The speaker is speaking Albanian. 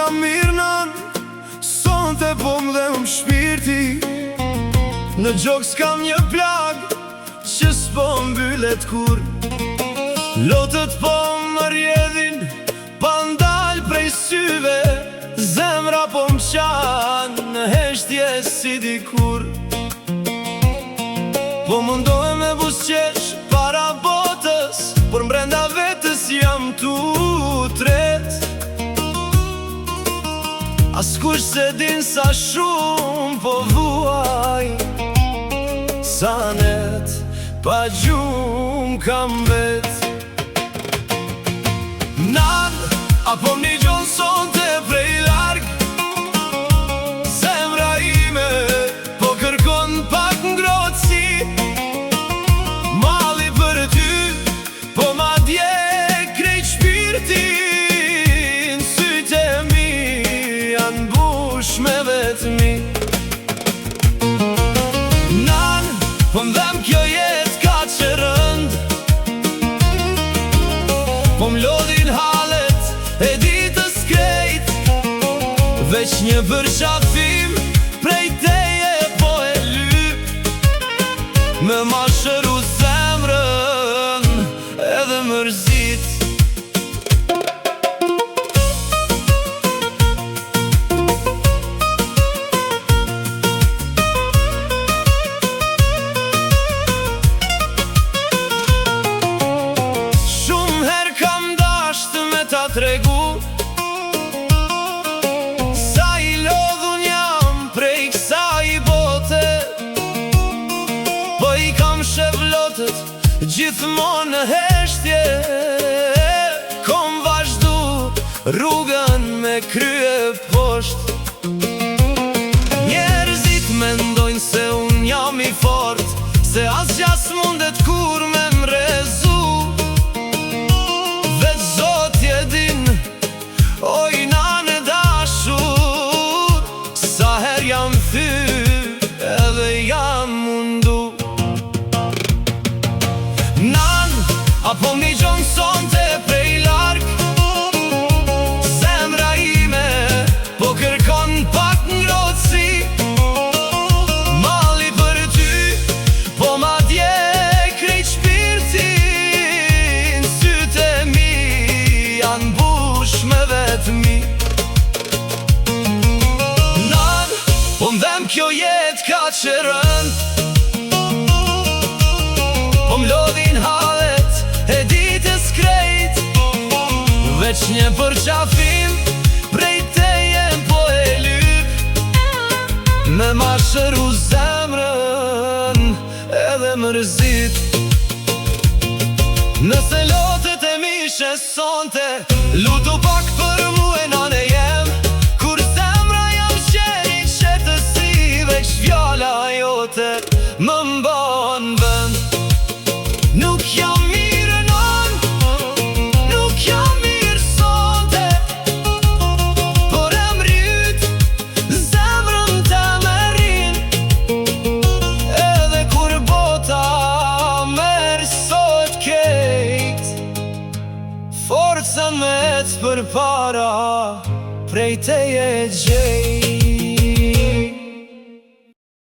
jam mirë nën, sonte po m'dhem shpirti. Në gjok s'kam një plag që s'po mbyllet kur. Lotët po më rjedhin pa ndal prej syve, zemra po m'qan në heshtje si dikur. Po mundohem me busqesh para botës, por mbrenda vetës jam tu tret. Askush se din sa shumë po vuaj, sa net pa gjumë kam vet. Nan, apo një gjonë sonte prej larg, zemra ime po kërkon pak ngrotësi. Mali për ty, po ma dje krejt shpirtin, sytë e mi janë bush me vetëmi. Nan, po m'dhem kjo jet ka që rënd, po m'lodhin halet e ditës krejt, veç një përqafim prej teje po e lyp, me ma shëru zemrën edhe mërzit. Ta tregu sa i lodhun jam prej kësaj bote, po i kam shevlotët gjithmonë në heshtje. Kom vazhdu rrugën me krye posht. Njerëzit mendojnë se unë jam i fort, se asgja s'mundet kur me mrezu. Oj nane dashur, sa her jam thyr edhe jam mundu. Nan, apo një gjonë sonte prej larg, zemra ime po kërkon pak ngrotësi. Mali për ty, po ma dje krejt shpirtin, sytë e mi janë bush me vetëmi. Nan, po m'dhem kjo jet ka që rënd, po m'lodhin halet e ditës krejt, veç një përqafim prej teje po e lyp, me ma shëru zemrën edhe mërzit. Nëse lotët e mishe sonte, lutu pak për mu e nane jem, kur zemra jam qeri qetësi, veç fjalla jote më mban vend. Nuk jam mirë non, nuk jam mirë sonte, por e mryt zemrën të me rin, edhe kur bota merë sot kejt, forcën me të për para prej teje gjej.